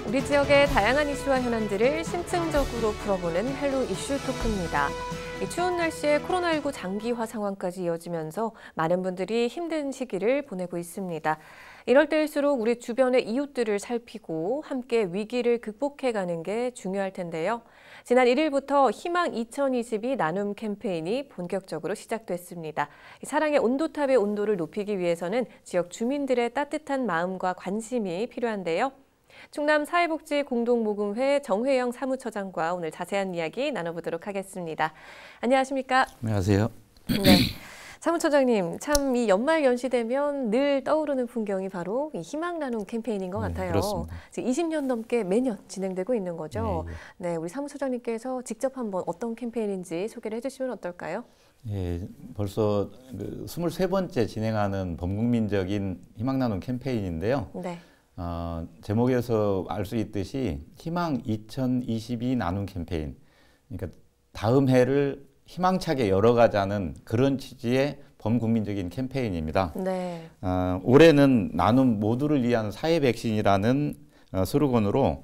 우리 지역의 다양한 이슈와 현안들을 심층적으로 풀어보는 헬로 이슈 토크입니다. 이 추운 날씨에 코로나19 장기화 상황까지 이어지면서 많은 분들이 힘든 시기를 보내고 있습니다. 이럴 때일수록 우리 주변의 이웃들을 살피고 함께 위기를 극복해가는 게 중요할 텐데요. 지난 1일부터 희망 2022 나눔 캠페인이 본격적으로 시작됐습니다. 사랑의 온도탑의 온도를 높이기 위해서는 지역 주민들의 따뜻한 마음과 관심이 필요한데요. 충남사회복지공동모금회 정회영 사무처장과 오늘 자세한 이야기 나눠보도록 하겠습니다. 안녕하십니까? 안녕하세요. 네, 사무처장님, 참 이 연말 연시되면 늘 떠오르는 풍경이 바로 이 희망 나눔 캠페인인 것 같아요. 그렇습니다. 지금 20년 넘게 매년 진행되고 있는 거죠. 네, 네, 우리 사무처장님께서 직접 한번 어떤 캠페인인지 소개를 해주시면 어떨까요? 예, 벌써 23번째 진행하는 범국민적인 희망 나눔 캠페인인데요. 네. 제목에서 알 수 있듯이 희망 2022 나눔 캠페인. 그러니까 다음 해를 희망차게 열어가자는 그런 취지의 범국민적인 캠페인입니다. 네. 올해는 나눔 모두를 위한 사회 백신이라는 슬로건으로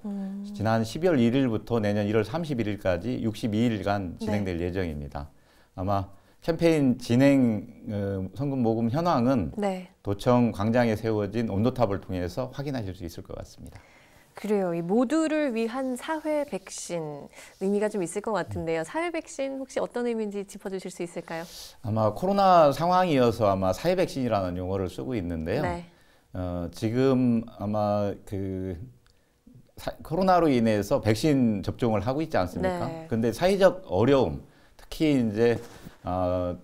지난 12월 1일부터 내년 1월 31일까지 62일간 진행될 예정입니다. 아마 캠페인 진행 성금 모금 현황은 도청 광장에 세워진 온도탑을 통해서 확인하실 수 있을 것 같습니다. 그래요. 이 모두를 위한 사회 백신 의미가 좀 있을 것 같은데요. 사회 백신 혹시 어떤 의미인지 짚어주실 수 있을까요? 아마 코로나 상황이어서 아마 사회 백신이라는 용어를 쓰고 있는데요. 네. 지금 아마 코로나로 인해서 백신 접종을 하고 있지 않습니까? 네. 근데 사회적 어려움, 특히 이제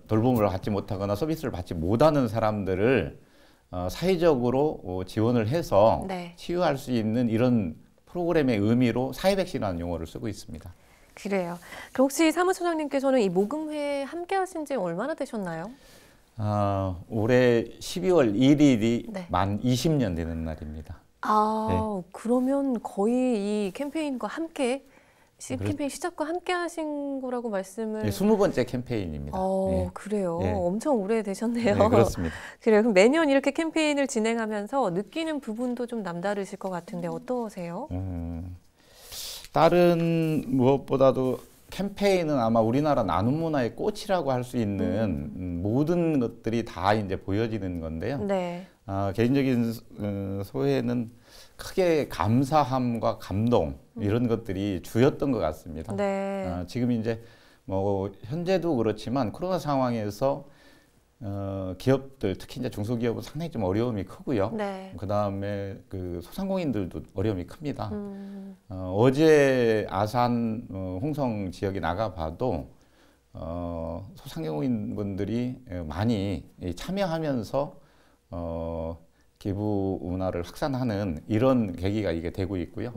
돌봄을 받지 못하거나 서비스를 받지 못하는 사람들을 사회적으로 지원을 해서 치유할 수 있는 이런 프로그램의 의미로 사회 백신이라는 용어를 쓰고 있습니다. 그래요. 그럼 혹시 사무처장님께서는 이 모금회에 함께 하신 지 얼마나 되셨나요? 올해 12월 1일이 만 20년 되는 날입니다. 그러면 거의 이 캠페인과 함께 캠페인 시작과 함께 하신 거라고 말씀을... 20번째 캠페인입니다. 그래요. 엄청 오래되셨네요. 네, 그렇습니다. 그래요. 그럼 매년 이렇게 캠페인을 진행하면서 느끼는 부분도 좀 남다르실 것 같은데 어떠세요? 다른 무엇보다도 캠페인은 아마 우리나라 나눔 문화의 꽃이라고 할 수 있는 모든 것들이 다 이제 보여지는 건데요. 네. 개인적인 소회는 크게 감사함과 감동 이런 것들이 주였던 것 같습니다. 네. 지금 이제 뭐 현재도 그렇지만 코로나 상황에서 기업들 특히 이제 중소기업은 상당히 좀 어려움이 크고요. 그 다음에 소상공인들도 어려움이 큽니다. 어제 아산 홍성 지역에 나가봐도 소상공인분들이 많이 참여하면서 기부 문화를 확산하는 이런 계기가 이게 되고 있고요.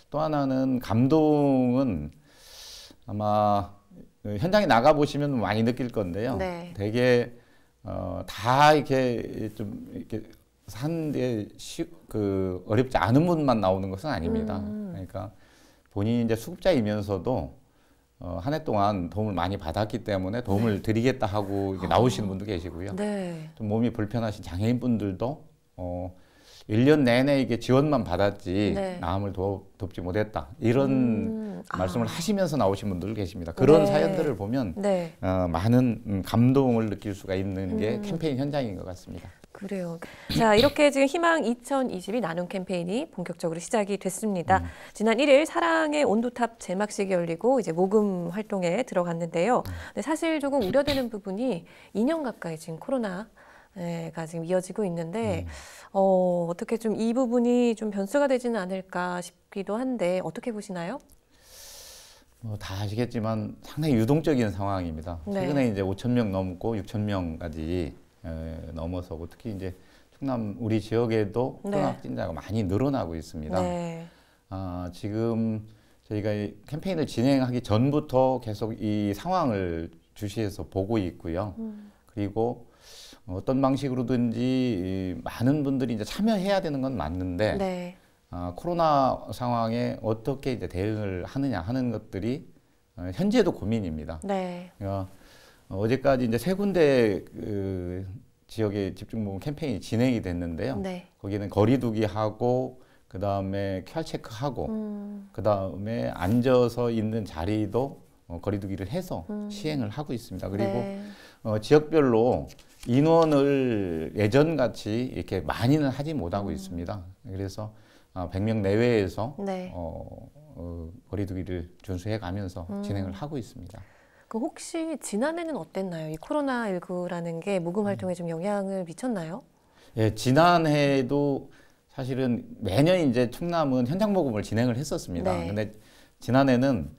또 하나는 감동은 아마 현장에 나가 보시면 많이 느낄 건데요. 되게 다 이렇게 좀 이렇게 사는데 어렵지 않은 분만 나오는 것은 아닙니다. 그러니까 본인이 이제 수급자이면서도 한 해 동안 도움을 많이 받았기 때문에 도움을 드리겠다 하고 이렇게 나오시는 분도 계시고요. 좀 몸이 불편하신 장애인 분들도 1년 내내 이게 지원만 받았지 남을 돕지 못했다. 이런 말씀을 하시면서 나오신 분들 계십니다. 그런 사연들을 보면 많은 감동을 느낄 수가 있는 게 캠페인 현장인 것 같습니다. 그래요. 자, 이렇게 지금 희망 2022 나눔 캠페인이 본격적으로 시작이 됐습니다. 지난 1일 사랑의 온도탑 제막식이 열리고 이제 모금 활동에 들어갔는데요. 근데 사실 조금 우려되는 부분이 2년 가까이 지금 코로나가 지금 이어지고 있는데 어떻게 좀 이 부분이 좀 변수가 되지는 않을까 싶기도 한데 어떻게 보시나요? 다 아시겠지만 상당히 유동적인 상황입니다. 최근에 이제 5,000명 넘고 6,000명까지 넘어서고 특히 이제 충남 우리 지역에도 코로나 확진자가 많이 늘어나고 있습니다. 지금 저희가 이 캠페인을 진행하기 전부터 계속 이 상황을 주시해서 보고 있고요. 그리고 어떤 방식으로든지 많은 분들이 이제 참여해야 되는 건 맞는데 코로나 상황에 어떻게 이제 대응을 하느냐 하는 것들이 현재도 고민입니다. 어제까지 이제 3군데 지역의 집중모금 캠페인이 진행이 됐는데요. 거기는 거리두기 하고 그 다음에 QR 체크하고, 그 다음에 앉아서 있는 자리도 거리두기를 해서 시행을 하고 있습니다. 그리고 네. 지역별로 인원을 예전같이 이렇게 많이는 하지 못하고 있습니다. 그래서 100명 내외에서 네. 거리두기를 준수해 가면서 진행을 하고 있습니다. 그 혹시 지난해는 어땠나요? 이 코로나19라는 게 모금 활동에 좀 영향을 미쳤나요? 예, 지난해에도 사실은 매년 이제 충남은 현장 모금을 진행을 했었습니다. 네. 근데 지난해는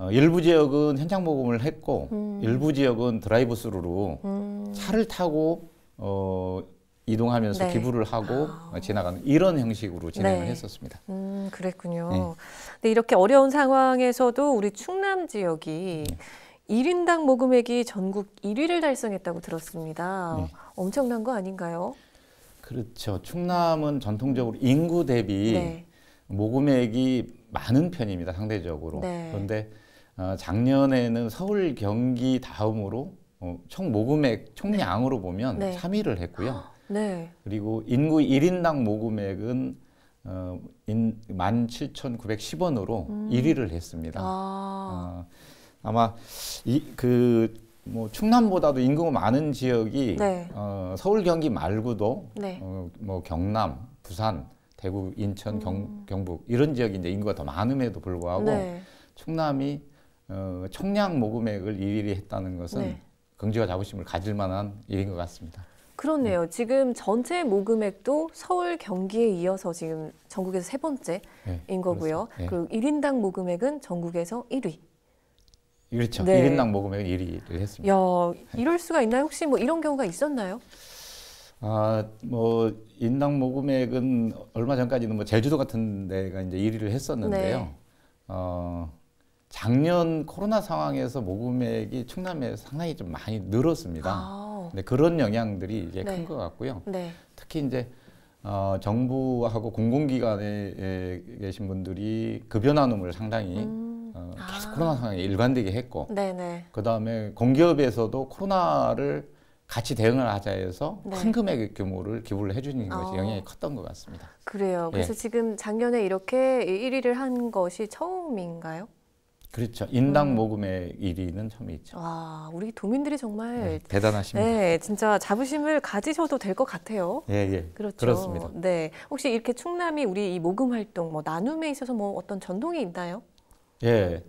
일부 지역은 현장 모금을 했고 일부 지역은 드라이브 스루로 차를 타고 이동하면서 네. 기부를 하고 지나가는 이런 형식으로 진행을 네. 했었습니다. 그랬군요. 네. 근데 이렇게 어려운 상황에서도 우리 충남 지역이 1인당 모금액이 전국 1위를 달성했다고 들었습니다. 네. 엄청난 거 아닌가요? 그렇죠. 충남은 전통적으로 인구 대비 네. 모금액이 많은 편입니다. 상대적으로. 네. 그런데 작년에는 서울, 경기 다음으로 총 모금액 총량으로 보면 네. 3위를 했고요. 네. 그리고 인구 1인당 모금액은 17,910원으로 1위를 했습니다. 아마 뭐 충남보다도 인구가 많은 지역이 네. 서울, 경기 말고도 네. 뭐 경남, 부산, 대구, 인천, 경북 이런 지역이 이제 인구가 더 많음에도 불구하고 네. 충남이 총량 모금액을 1위를 했다는 것은 네. 긍지와 자부심을 가질 만한 일인 것 같습니다. 그렇네요. 지금 전체 모금액도 서울, 경기에 이어서 지금 전국에서 세 번째인 거고요. 네. 그리고 1인당 모금액은 전국에서 1위. 그렇죠. 네. 1인당 모금액은 1위를 했습니다. 야, 이럴 수가 있나요? 혹시 뭐 이런 경우가 있었나요? 뭐 인당 모금액은 얼마 전까지는 뭐 제주도 같은 데가 이제 1위를 했었는데요. 네. 작년 코로나 상황에서 모금액이 충남에 상당히 좀 많이 늘었습니다. 근데 그런 영향들이 이제 네. 큰 것 같고요. 네. 특히 이제 정부하고 공공기관에 계신 분들이 급여 나눔을 상당히 계속 코로나 상황에 일관되게 했고, 네네. 그 다음에 공기업에서도 코로나를 같이 대응을 하자 해서 네. 큰 금액의 규모를 기부를 해주는 것이 영향이 컸던 것 같습니다. 그래요. 그래서 지금 작년에 이렇게 1위를 한 것이 처음인가요? 그렇죠. 인당 모금의 1위는 처음이죠. 와, 우리 도민들이 정말 대단하십니다. 네, 진짜 자부심을 가지셔도 될 것 같아요. 예. 그렇죠. 그렇습니다. 네, 혹시 이렇게 충남이 우리 이 모금 활동, 뭐 나눔에 있어서 뭐 어떤 전통이 있나요? 예,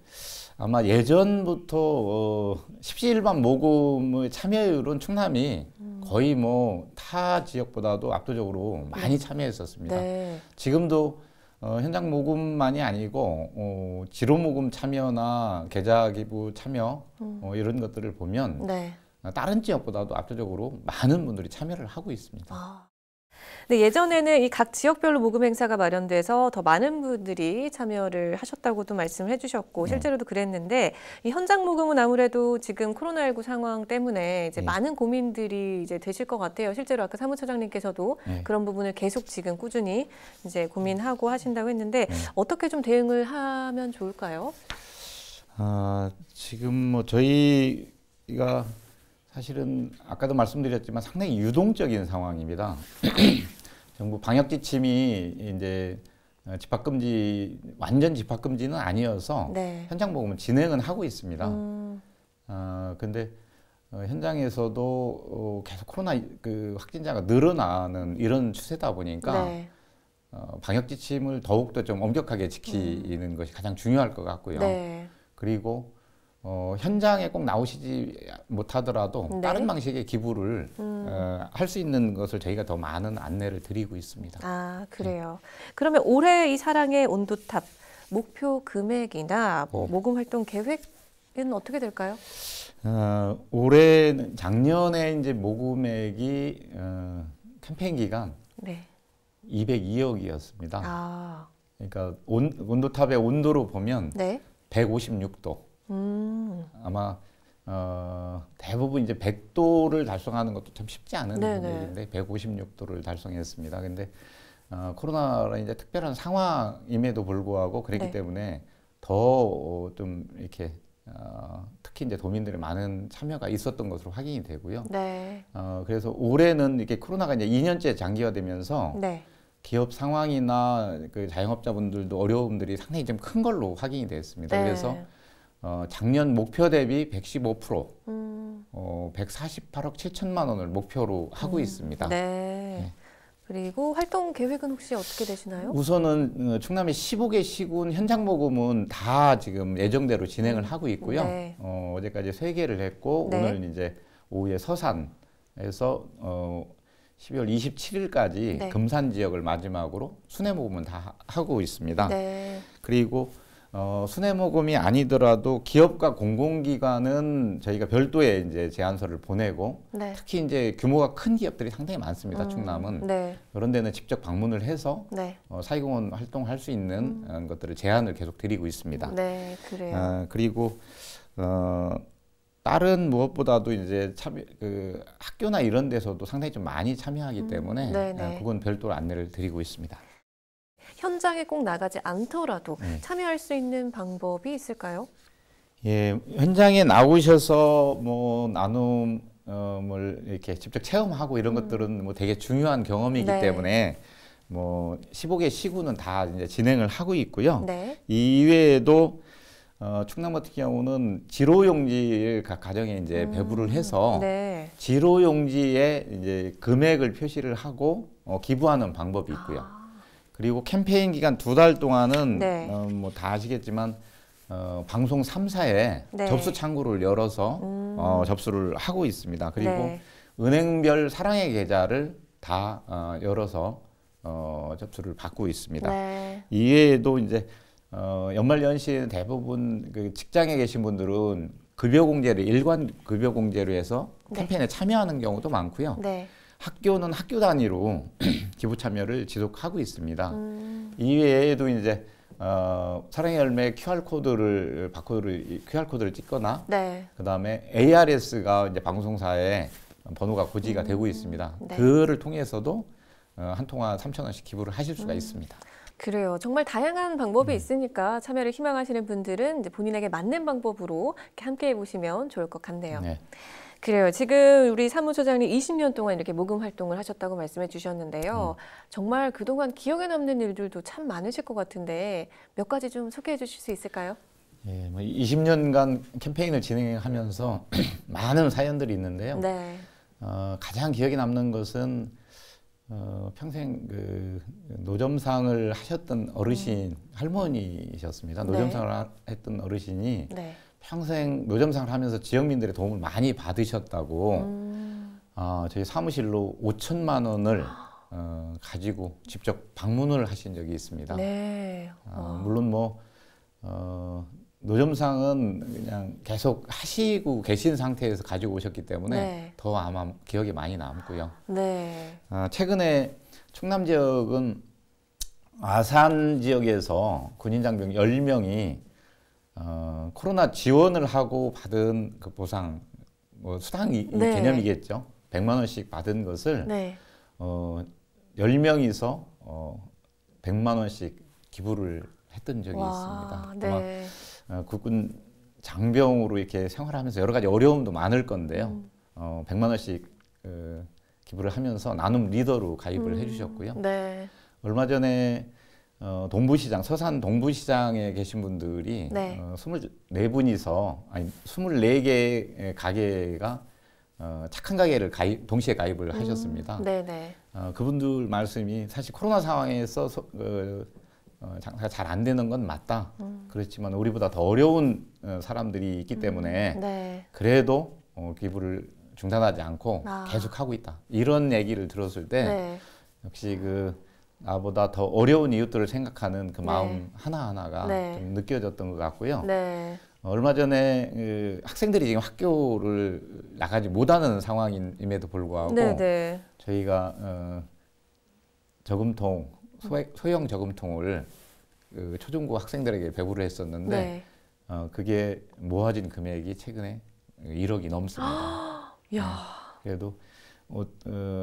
아마 예전부터 십시일반 모금의 참여율은 충남이 거의 뭐 타 지역보다도 압도적으로 많이 참여했었습니다. 네. 지금도 현장 모금만이 아니고 지로 모금 참여나 계좌 기부 참여 이런 것들을 보면 네. 다른 지역보다도 압도적으로 많은 분들이 참여를 하고 있습니다. 네, 예전에는 이 각 지역별로 모금 행사가 마련돼서 더 많은 분들이 참여를 하셨다고도 말씀을 해주셨고 실제로도 그랬는데 이 현장 모금은 아무래도 지금 코로나19 상황 때문에 이제 많은 고민들이 이제 되실 것 같아요. 실제로 아까 사무처장님께서도 그런 부분을 계속 지금 꾸준히 이제 고민하고 하신다고 했는데 어떻게 좀 대응을 하면 좋을까요? 지금 뭐 저희가 사실은 아까도 말씀드렸지만 상당히 유동적인 상황입니다. 정부 방역 지침이 이제 집합금지 완전 집합금지는 아니어서 현장 모금은 진행은 하고 있습니다. 근데 현장에서도 계속 코로나 그 확진자가 늘어나는 이런 추세다 보니까 방역 지침을 더욱더 좀 엄격하게 지키는 것이 가장 중요할 것 같고요. 그리고 현장에 꼭 나오시지 못하더라도 다른 방식의 기부를 할 수 있는 것을 저희가 더 많은 안내를 드리고 있습니다. 그래요. 그러면 올해 이 사랑의 온도탑 목표 금액이나 뭐 모금 활동 계획은 어떻게 될까요? 올해는 작년에 이제 모금액이 캠페인 기간 202억이었습니다. 그러니까 온도탑의 온도로 보면 156도. 아마 대부분 이제 100도를 달성하는 것도 참 쉽지 않은 일인데 156도를 달성했습니다. 근데 코로나라 이제 특별한 상황임에도 불구하고 그랬기 때문에 더 좀 이렇게 특히 이제 도민들의 많은 참여가 있었던 것으로 확인이 되고요. 그래서 올해는 이렇게 코로나가 이제 2년째 장기화되면서 기업 상황이나 그 자영업자분들도 어려움들이 상당히 좀 큰 걸로 확인이 됐습니다. 네. 그래서 작년 목표 대비 115%, 148억 7천만 원을 목표로 하고 있습니다. 네. 네. 그리고 활동 계획은 혹시 어떻게 되시나요? 우선은 충남의 15개 시군 현장 모금은 다 지금 예정대로 진행을 하고 있고요. 네. 어제까지 3개를 했고 네. 오늘 이제 오후에 서산에서 12월 27일까지 네. 금산 지역을 마지막으로 순회 모금은 다 하고 있습니다. 네. 그리고 순회 모금이 아니더라도 기업과 공공기관은 저희가 별도의 이제 제안서를 보내고 네. 특히 이제 규모가 큰 기업들이 상당히 많습니다. 충남은. 네. 그런 데는 직접 방문을 해서 네. 사회공헌 활동할 수 있는 것들을 제안을 계속 드리고 있습니다. 네, 그래요. 그리고 다른 무엇보다도 이제 학교나 이런 데서도 상당히 좀 많이 참여하기 때문에 그건 별도로 안내를 드리고 있습니다. 현장에 꼭 나가지 않더라도 참여할 수 있는 방법이 있을까요? 예, 현장에 나오셔서 뭐 나눔을 이렇게 직접 체험하고 이런 것들은 뭐 되게 중요한 경험이기 네. 때문에 뭐 15개 시군은 다 이제 진행을 하고 있고요. 네. 이외에도 충남 같은 경우는 지로용지를 각 가정에 이제 배부를 해서 네. 지로용지에 이제 금액을 표시를 하고 기부하는 방법이 있고요. 그리고 캠페인 기간 2달 동안은 네. 뭐 다 아시겠지만 방송 3사에 네. 접수 창구를 열어서 접수를 하고 있습니다. 그리고 네. 은행별 사랑의 계좌를 다 열어서 접수를 받고 있습니다. 네. 이외에도 이제 연말연시에 대부분 그 직장에 계신 분들은 급여공제를 일관 급여공제로 해서 캠페인에 참여하는 경우도 많고요. 네. 학교는 학교 단위로 기부 참여를 지속하고 있습니다. 이외에도 이제 사랑의 열매 QR코드를 찍거나 네. 그다음에 ARS가 이제 방송사에 번호가 고지가 되고 있습니다. 네. 그를 통해서도 한 통화 3,000원씩 기부를 하실 수가 있습니다. 그래요. 정말 다양한 방법이 있으니까 참여를 희망하시는 분들은 이제 본인에게 맞는 방법으로 이렇게 함께 해보시면 좋을 것 같네요. 네. 그래요. 지금 우리 사무처장님 20년 동안 이렇게 모금 활동을 하셨다고 말씀해 주셨는데요. 정말 그동안 기억에 남는 일들도 참 많으실 것 같은데 몇 가지 좀 소개해 주실 수 있을까요? 예, 뭐 20년간 캠페인을 진행하면서 많은 사연들이 있는데요. 네. 가장 기억에 남는 것은 평생 그 노점상을 하셨던 어르신 할머니셨습니다. 노점상을 했던 어르신이 네. 평생 노점상을 하면서 지역민들의 도움을 많이 받으셨다고 저희 사무실로 5천만 원을 가지고 직접 방문을 하신 적이 있습니다. 네. 물론 뭐 노점상은 그냥 계속 하시고 계신 상태에서 가지고 오셨기 때문에 더 아마 기억에 많이 남고요. 네. 최근에 충남 지역은 아산 지역에서 군인 장병 10명이 코로나 지원을 하고 받은 그 보상, 뭐 수당 개념이겠죠. 100만 원씩 받은 것을 10명이서 100만 원씩 기부를 했던 적이 있습니다. 네. 아마 국군 장병으로 이렇게 생활하면서 여러 가지 어려움도 많을 건데요. 100만 원씩 기부를 하면서 나눔 리더로 가입을 해주셨고요. 네. 얼마 전에 동부시장, 서산 동부시장에 계신 분들이 24분이서, 아니 24개 가게가 착한 가게를 동시에 가입을 하셨습니다. 네네. 그분들 말씀이 사실 코로나 상황에서 장사가 잘 안 되는 건 맞다. 그렇지만 우리보다 더 어려운 사람들이 있기 때문에 그래도 기부를 중단하지 않고 계속 하고 있다. 이런 얘기를 들었을 때 역시 그 나보다 더 어려운 이웃들을 생각하는 그 마음 하나하나가 좀 느껴졌던 것 같고요. 얼마 전에 그 학생들이 지금 학교를 나가지 못하는 상황임에도 불구하고 저희가 저금통, 소형 저금통을 그 초중고 학생들에게 배부를 했었는데 그게 모아진 금액이 최근에 1억이 넘습니다. 그래도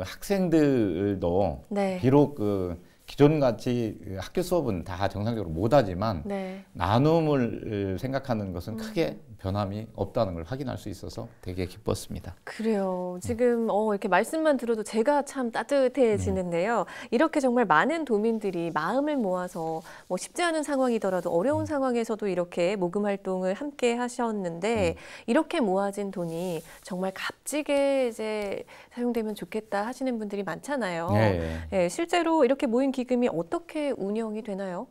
학생들도 비록 그 기존같이 학교 수업은 다 정상적으로 못하지만 네. 나눔을 생각하는 것은 크게 변함이 없다는 걸 확인할 수 있어서 되게 기뻤습니다. 그래요. 지금 이렇게 말씀만 들어도 제가 참 따뜻해지는데요. 이렇게 정말 많은 도민들이 마음을 모아서 뭐 쉽지 않은 상황이더라도 어려운 상황에서도 이렇게 모금 활동을 함께 하셨는데 이렇게 모아진 돈이 정말 값지게 이제 사용되면 좋겠다 하시는 분들이 많잖아요. 네. 네, 실제로 이렇게 모인 기금이 어떻게 운영이 되나요?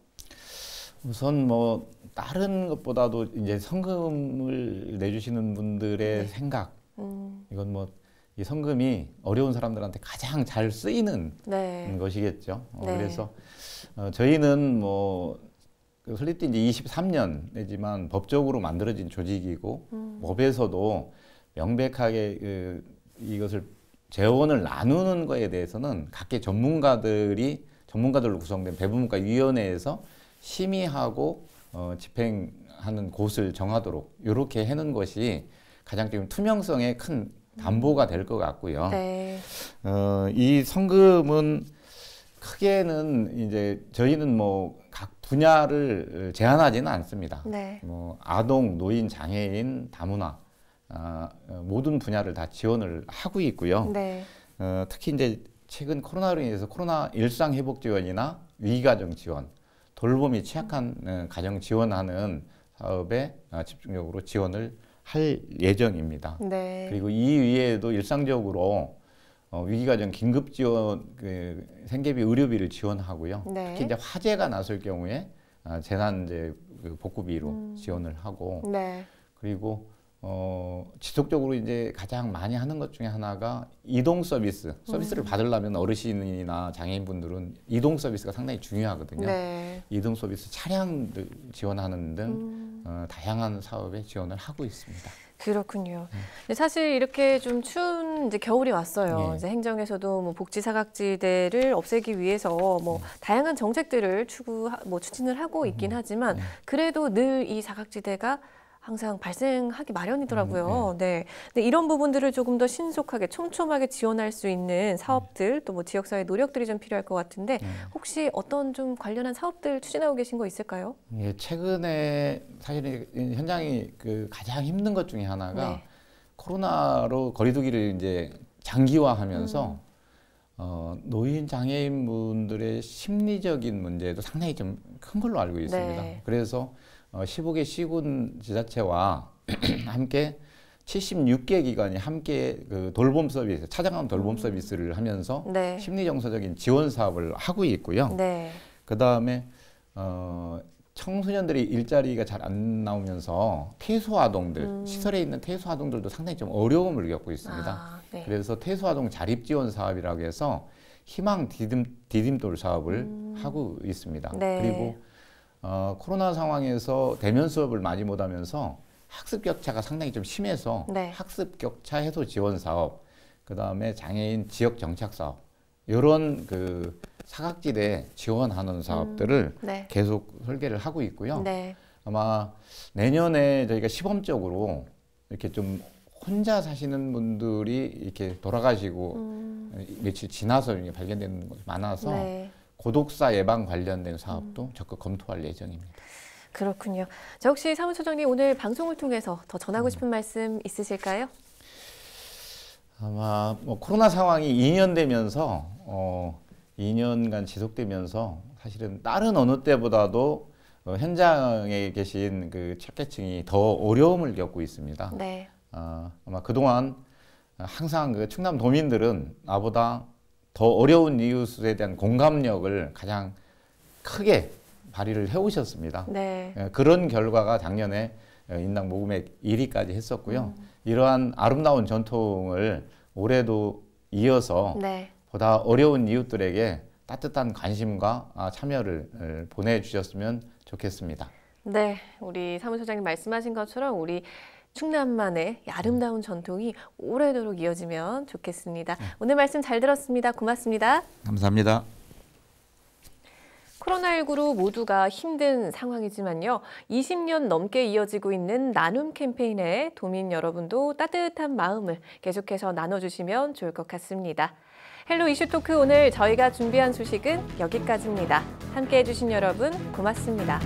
우선 뭐 다른 것보다도 이제 성금을 내주시는 분들의 네. 생각, 이건 뭐 이 성금이 어려운 사람들한테 가장 잘 쓰이는 네. 것이겠죠. 네. 그래서 저희는 뭐 설립된 지 23년 내지만 법적으로 만들어진 조직이고 법에서도 명백하게 이것을 재원을 나누는 거에 대해서는 각계 전문가들로 구성된 배분문과위원회에서 심의하고 집행하는 곳을 정하도록 이렇게 해놓은 것이 가장 좀 투명성에 큰 담보가 될 것 같고요. 네. 이 성금은 크게는 이제 저희는 뭐 각 분야를 제한하지는 않습니다. 네. 뭐 아동, 노인, 장애인, 다문화 모든 분야를 다 지원을 하고 있고요. 네. 특히 이제 최근 코로나로 인해서 코로나 일상 회복 지원이나 위기가정 지원, 돌봄이 취약한 가정 지원하는 사업에 집중적으로 지원을 할 예정입니다. 네. 그리고 이 위에도 일상적으로 위기가정 긴급 지원, 생계비, 의료비를 지원하고요. 네. 특히 이제 화재가 났을 경우에 재난 복구비로 지원을 하고, 네. 그리고 지속적으로 이제 가장 많이 하는 것 중에 하나가 이동 서비스를 받으려면 어르신이나 장애인분들은 이동 서비스가 상당히 중요하거든요. 네. 이동 서비스 차량들 지원하는 등 다양한 사업에 지원을 하고 있습니다. 그렇군요. 근데 사실 이렇게 좀 추운 이제 겨울이 왔어요. 네. 이제 행정에서도 뭐 복지 사각지대를 없애기 위해서 뭐 다양한 정책들을 추진을 하고 있긴 하지만 그래도 늘 이 사각지대가 항상 발생하기 마련이더라고요. 네. 근데 이런 부분들을 조금 더 신속하게 촘촘하게 지원할 수 있는 사업들 또 뭐 지역사회 노력들이 좀 필요할 것 같은데 혹시 어떤 좀 관련한 사업들 추진하고 계신 거 있을까요? 예, 최근에 사실 현장이 가장 힘든 것 중에 하나가 네. 코로나로 거리두기를 이제 장기화하면서 노인 장애인 분들의 심리적인 문제도 상당히 좀 큰 걸로 알고 있습니다. 네. 그래서 15개 시군 지자체와 함께 76개 기관이 함께 돌봄 서비스, 찾아가는 돌봄 서비스를 하면서 네. 심리정서적인 지원 사업을 하고 있고요. 네. 그 다음에 청소년들이 일자리가 잘 안 나오면서 퇴소아동들, 시설에 있는 퇴소아동들도 상당히 좀 어려움을 겪고 있습니다. 네. 그래서 퇴소아동 자립지원 사업이라고 해서 희망 디딤돌 사업을 하고 있습니다. 네. 그리고 코로나 상황에서 대면 수업을 많이 못하면서 학습 격차가 상당히 좀 심해서 네. 학습 격차 해소 지원 사업, 그 다음에 장애인 지역 정착 사업, 이런 사각지대 지원하는 사업들을 네. 계속 설계를 하고 있고요. 네. 아마 내년에 저희가 시범적으로 이렇게 좀 혼자 사시는 분들이 이렇게 돌아가시고 며칠 지나서 발견되는 것이 많아서 네. 고독사 예방 관련된 사업도 적극 검토할 예정입니다. 그렇군요. 자, 혹시 사무처장님 오늘 방송을 통해서 더 전하고 싶은 말씀 있으실까요? 아마 뭐 코로나 상황이 2년 되면서 2년간 지속되면서 사실은 다른 어느 때보다도 현장에 계신 취약계층이 더 어려움을 겪고 있습니다. 네. 아마 그동안 항상 충남 도민들은 나보다 더 어려운 이웃에 대한 공감력을 가장 크게 발휘를 해오셨습니다. 네. 그런 결과가 작년에 인당 모금액 1위까지 했었고요. 이러한 아름다운 전통을 올해도 이어서 네. 보다 어려운 이웃들에게 따뜻한 관심과 참여를 보내주셨으면 좋겠습니다. 네, 우리 사무처장님 말씀하신 것처럼 우리 충남만의 아름다운 전통이 오래도록 이어지면 좋겠습니다. 오늘 말씀 잘 들었습니다. 고맙습니다. 감사합니다. 코로나19로 모두가 힘든 상황이지만요. 20년 넘게 이어지고 있는 나눔 캠페인에 도민 여러분도 따뜻한 마음을 계속해서 나눠주시면 좋을 것 같습니다. 헬로 이슈 토크 오늘 저희가 준비한 소식은 여기까지입니다. 함께해 주신 여러분 고맙습니다.